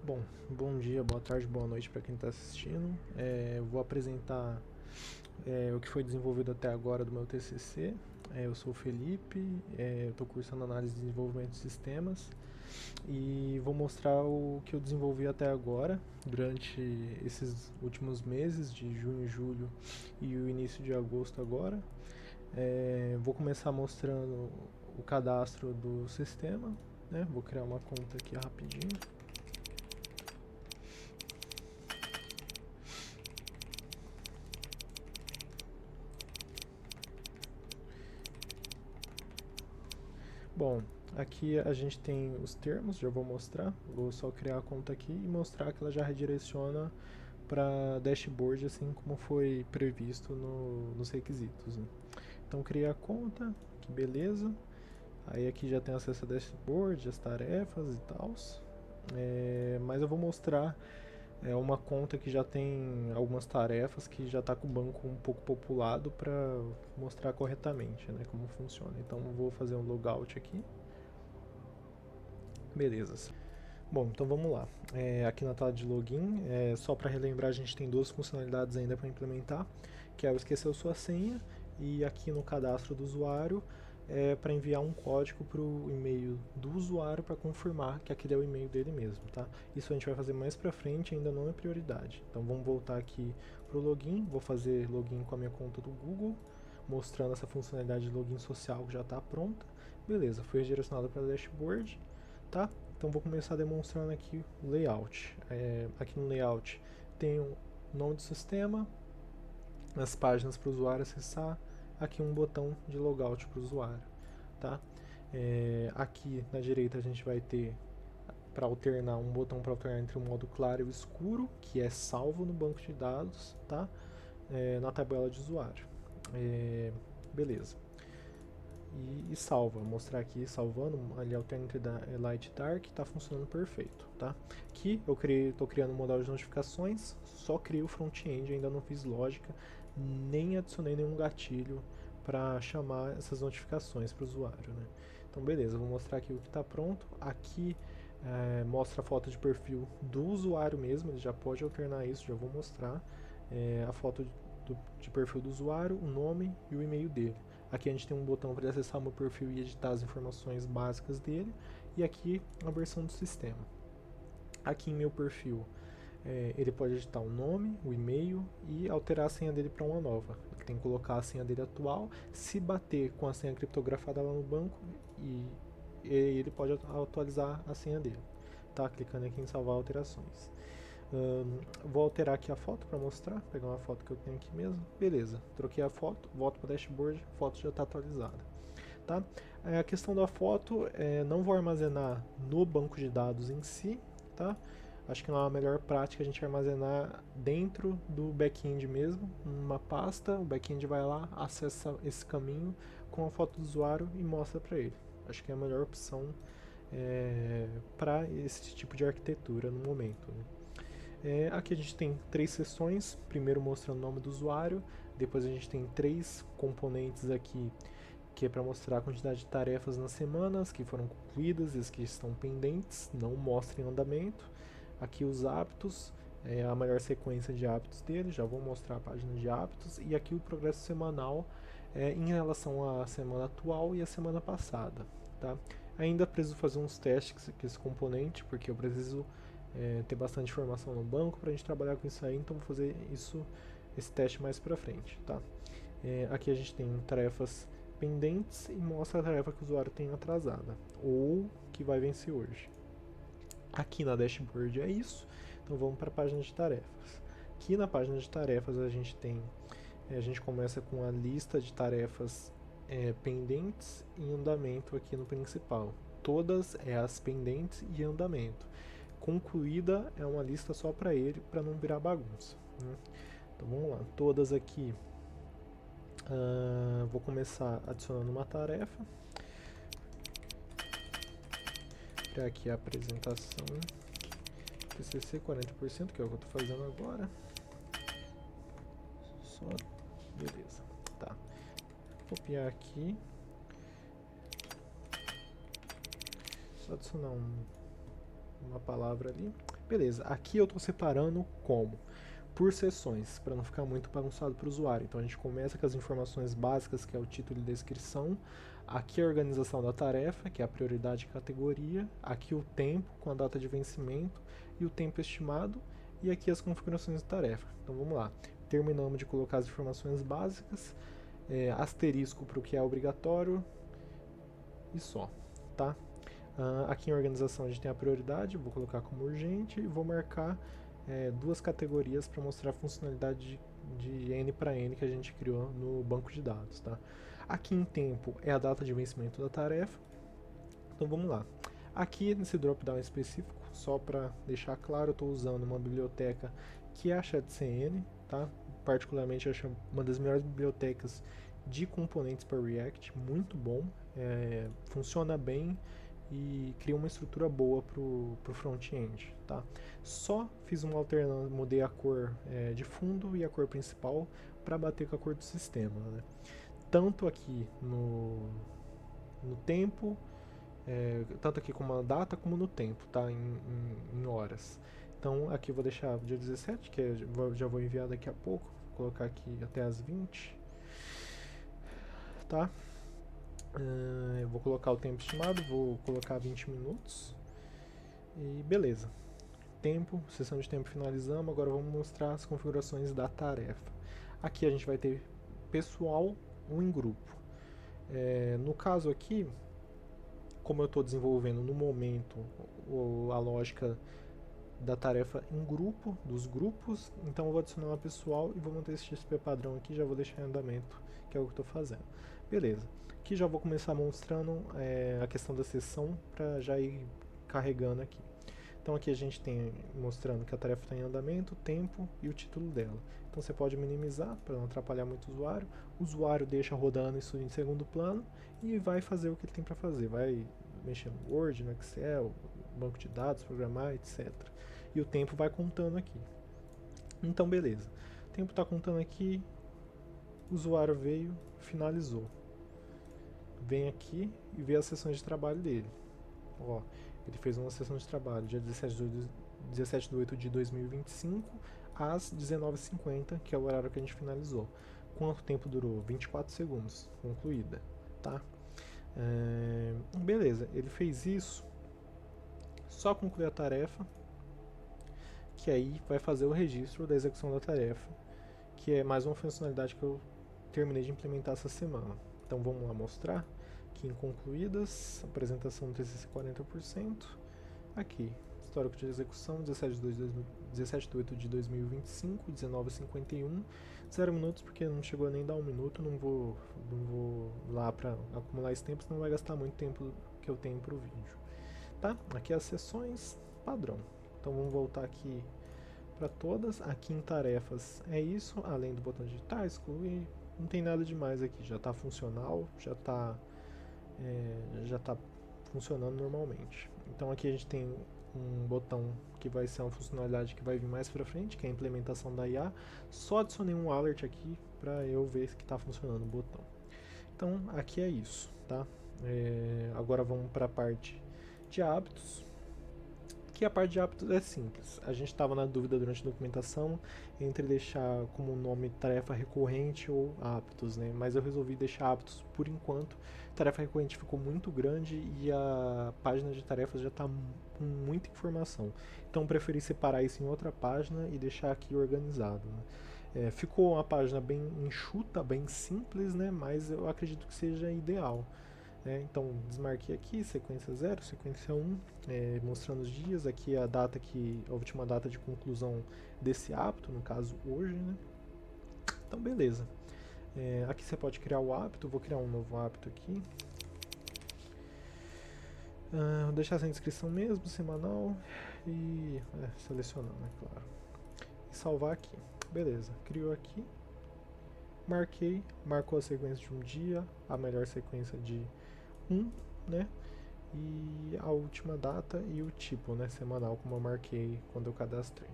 Bom, bom dia, boa tarde, boa noite para quem está assistindo. Eu vou apresentar o que foi desenvolvido até agora do meu TCC. Eu sou o Felipe, eu estou cursando análise de desenvolvimento de sistemas e vou mostrar o que eu desenvolvi até agora durante esses últimos meses de junho, julho e o início de agosto agora. Vou começar mostrando o cadastro do sistema, né? Vou criar uma conta aqui rapidinho. Bom, aqui a gente tem os termos, já vou mostrar. Vou só criar a conta aqui e mostrar que ela já redireciona para dashboard, assim como foi previsto nos requisitos, né? Então criei a conta, que beleza. Aí aqui já tem acesso a dashboard, as tarefas e tal. Mas eu vou mostrar uma conta que já tem algumas tarefas que já está com o banco um pouco populado para mostrar corretamente, né, como funciona. Então vou fazer um logout aqui. Beleza. Bom, então vamos lá. Aqui na tela de login, só para relembrar, a gente tem duas funcionalidades ainda para implementar, que é o esqueceu sua senha e aqui no cadastro do usuário para enviar um código para o e-mail do usuário para confirmar que aquele é o e-mail dele mesmo, tá? Isso a gente vai fazer mais para frente, ainda não é prioridade. Então vamos voltar aqui para o login, vou fazer login com a minha conta do Google, mostrando essa funcionalidade de login social que já está pronta. Beleza, foi redirecionado para o dashboard, tá? Então vou começar demonstrando aqui o layout. Aqui no layout tem o nome do sistema, as páginas para o usuário acessar, aqui um botão de logout para o usuário. Tá? Aqui na direita a gente vai ter para alternar um botão para alternar entre o modo claro e o escuro, que é salvo no banco de dados, tá? Na tabela de usuário. Beleza. E salva, vou mostrar aqui salvando, ali alterna entre Light e Dark, está funcionando perfeito, tá? Aqui eu estou criando um modal de notificações, só criei o front-end, ainda não fiz lógica, nem adicionei nenhum gatilho para chamar essas notificações para o usuário, né? Então beleza, vou mostrar aqui o que está pronto. Aqui mostra a foto de perfil do usuário mesmo, ele já pode alternar isso, já vou mostrar a foto de perfil do usuário, o nome e o e-mail dele. Aqui a gente tem um botão para acessar o meu perfil e editar as informações básicas dele. E aqui a versão do sistema. Aqui em meu perfil, ele pode editar o nome, o e-mail e alterar a senha dele para uma nova. Ele tem que colocar a senha dele atual. Se bater com a senha criptografada lá no banco, ele pode atualizar a senha dele. Tá? Clicando aqui em salvar alterações. Vou alterar aqui a foto para mostrar, pegar uma foto que eu tenho aqui mesmo. Beleza, troquei a foto, volto para o dashboard, a foto já está atualizada. Tá? A questão da foto, não vou armazenar no banco de dados em si, tá? Acho que a melhor prática a gente armazenar dentro do back-end mesmo, numa pasta, o back-end vai lá, acessa esse caminho com a foto do usuário e mostra para ele. Acho que é a melhor opção para esse tipo de arquitetura no momento, né? Aqui a gente tem 3 seções, primeiro mostrando o nome do usuário, depois a gente tem 3 componentes aqui, que é para mostrar a quantidade de tarefas nas semanas que foram concluídas e as que estão pendentes, não mostra em andamento. Aqui os hábitos, a maior sequência de hábitos dele, já vou mostrar a página de hábitos, e aqui o progresso semanal em relação à semana atual e à semana passada. Tá? Ainda preciso fazer uns testes com esse componente, porque eu preciso ter bastante informação no banco para a gente trabalhar com isso aí, então vou fazer esse teste mais para frente. Tá? Aqui a gente tem tarefas pendentes e mostra a tarefa que o usuário tem atrasada ou que vai vencer hoje. Aqui na dashboard é isso, então vamos para a página de tarefas. Aqui na página de tarefas a gente começa com a lista de tarefas pendentes e andamento aqui no principal. Todas as pendentes e andamento. Concluída é uma lista só para ele, para não virar bagunça, né? Então vamos lá, todas aqui. Vou começar adicionando uma tarefa. Criar aqui a apresentação TCC 40%, que é o que eu estou fazendo agora. Só, beleza, tá. Copiar aqui. Só adicionar um uma palavra ali. Beleza, aqui eu estou separando como? Por seções, para não ficar muito bagunçado para o usuário. Então a gente começa com as informações básicas, que é o título e descrição. Aqui a organização da tarefa, que é a prioridade e categoria. Aqui o tempo, com a data de vencimento e o tempo estimado. E aqui as configurações de tarefa. Então vamos lá. Terminamos de colocar as informações básicas. Asterisco para o que é obrigatório. E só, tá? Aqui em organização a gente tem a prioridade, vou colocar como urgente e vou marcar duas categorias para mostrar a funcionalidade de N para N que a gente criou no banco de dados. Tá? Aqui em tempo é a data de vencimento da tarefa. Então vamos lá. Aqui nesse drop-down específico, só para deixar claro, eu estou usando uma biblioteca que é a ChatCN, tá? Particularmente eu acho uma das melhores bibliotecas de componentes para React, muito bom, funciona bem e cria uma estrutura boa para o front-end. Tá? Só fiz uma alternância, mudei a cor de fundo e a cor principal para bater com a cor do sistema. Né? Tanto aqui no tempo, tanto aqui como a data, como no tempo, tá? em horas. Então aqui eu vou deixar dia 17, que já vou enviar daqui a pouco, vou colocar aqui até as 20. Tá? Eu vou colocar o tempo estimado, vou colocar 20 minutos. E beleza. Tempo, sessão de tempo finalizamos, agora vamos mostrar as configurações da tarefa. Aqui a gente vai ter pessoal ou em grupo. No caso aqui, como eu estou desenvolvendo no momento a lógica da tarefa em grupo, dos grupos, então eu vou adicionar uma pessoal e vou manter esse XP padrão aqui, já vou deixar em andamento, que é o que estou fazendo. Beleza. Aqui já vou começar mostrando a questão da sessão para já ir carregando aqui. Então aqui a gente tem mostrando que a tarefa está em andamento, o tempo e o título dela. Então você pode minimizar para não atrapalhar muito o usuário deixa rodando isso em segundo plano e vai fazer o que ele tem para fazer, vai mexer no Word, no Excel, banco de dados, programar, etc. E o tempo vai contando aqui. Então beleza, o tempo está contando aqui, o usuário veio, finalizou. Vem aqui e vê as sessões de trabalho dele. Ó, ele fez uma sessão de trabalho dia 17 de 8 de 2025 às 19h50, que é o horário que a gente finalizou. Quanto tempo durou? 24 segundos, concluída. Tá? Beleza, ele fez isso. Só concluir a tarefa, que aí vai fazer o registro da execução da tarefa, que é mais uma funcionalidade que eu terminei de implementar essa semana. Então vamos lá mostrar. Aqui em concluídas, apresentação do TCC 40%. Aqui, histórico de execução, 17 de 8 de 2025, 19h51. 0 minutos, porque não chegou a nem dar 1 minuto, não vou lá para acumular esse tempo, senão vai gastar muito tempo que eu tenho para o vídeo. Tá? Aqui as sessões, padrão. Então vamos voltar aqui para todas. Aqui em tarefas é isso, além do botão digitar, excluir, não tem nada demais aqui, já está funcional, já está funcionando normalmente. Então aqui a gente tem um botão que vai ser uma funcionalidade que vai vir mais para frente, que é a implementação da IA. Só adicionei um alert aqui para eu ver que está funcionando o botão. Então aqui é isso, tá? Agora vamos para a parte de hábitos. Que a parte de hábitos é simples. A gente estava na dúvida durante a documentação entre deixar como nome tarefa recorrente ou hábitos, né? Mas eu resolvi deixar hábitos por enquanto. Tarefa recorrente ficou muito grande e a página de tarefas já está com muita informação. Então preferi separar isso em outra página e deixar aqui organizado. Né? Ficou uma página bem enxuta, bem simples, né? Mas eu acredito que seja ideal. Então desmarquei aqui, sequência 0, sequência 1, mostrando os dias, aqui a data a última data de conclusão desse hábito, no caso hoje, né? Então beleza. Aqui você pode criar o hábito, vou criar um novo hábito aqui. Vou deixar sem inscrição mesmo, semanal, e selecionando, é claro. E salvar aqui. Beleza, criou aqui. Marquei, marcou a sequência de um dia, a melhor sequência de 1, né? E a última data e o tipo, né? Semanal, como eu marquei quando eu cadastrei.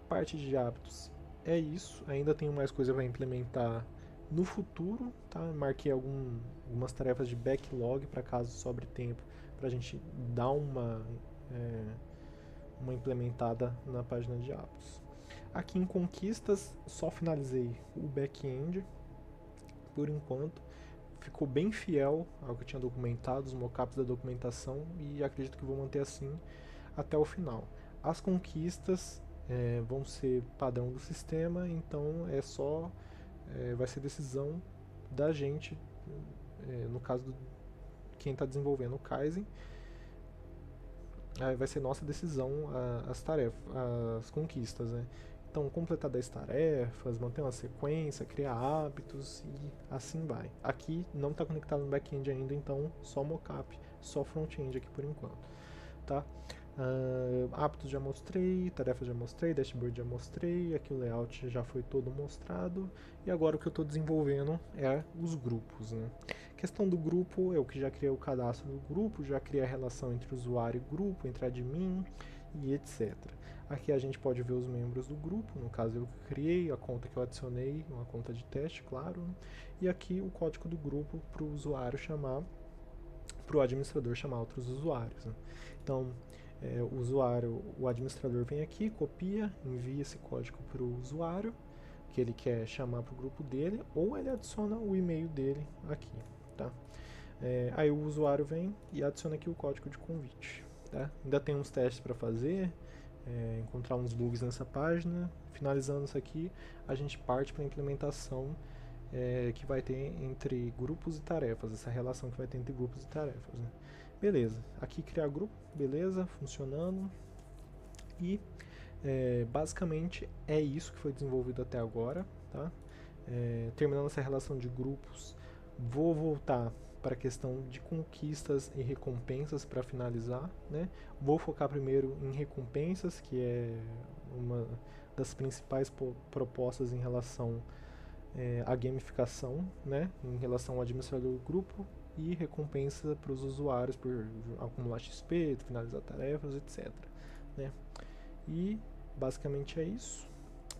Parte de hábitos é isso. Ainda tenho mais coisa para implementar no futuro, tá? Marquei algumas tarefas de backlog para caso sobre tempo, para a gente dar uma implementada na página de hábitos. Aqui em conquistas, só finalizei o back-end por enquanto. Ficou bem fiel ao que eu tinha documentado, os mockups da documentação, e acredito que vou manter assim até o final. As conquistas vão ser padrão do sistema, então vai ser decisão da gente, no caso do quem está desenvolvendo o Kaizen, vai ser nossa decisão as tarefas, as conquistas, né? Então, completar 10 tarefas, manter uma sequência, criar hábitos e assim vai. Aqui não está conectado no back-end ainda, então só mockup, só front-end aqui por enquanto, tá? Hábitos já mostrei, tarefas já mostrei, dashboard já mostrei, aqui o layout já foi todo mostrado, e agora o que eu estou desenvolvendo é os grupos, né? Questão do grupo, eu que já criei o cadastro do grupo, já criei a relação entre usuário e grupo, entre admin e etc. Aqui a gente pode ver os membros do grupo, no caso eu criei, a conta que eu adicionei, uma conta de teste, claro, né? E aqui o código do grupo para o usuário chamar, para o administrador chamar outros usuários, né? Então, o administrador vem aqui, copia, envia esse código para o usuário que ele quer chamar para o grupo dele, ou ele adiciona o e-mail dele aqui, tá? Aí o usuário vem e adiciona aqui o código de convite, tá? Ainda tem uns testes para fazer, encontrar uns bugs nessa página. Finalizando isso aqui, a gente parte para a implementação que vai ter entre grupos e tarefas, essa relação que vai ter entre grupos e tarefas, né? Beleza, aqui criar grupo, beleza, funcionando. E basicamente é isso que foi desenvolvido até agora, tá? Terminando essa relação de grupos, vou voltar para a questão de conquistas e recompensas para finalizar, né? Vou focar primeiro em recompensas, que é uma das principais propostas em relação à gamificação, né? Em relação ao administrador do grupo, e recompensa para os usuários por acumular XP, finalizar tarefas, etc, né? E basicamente é isso.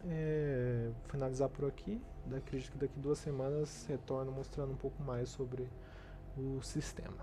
Vou finalizar por aqui. Acredito que daqui 2 semanas retorno mostrando um pouco mais sobre o sistema.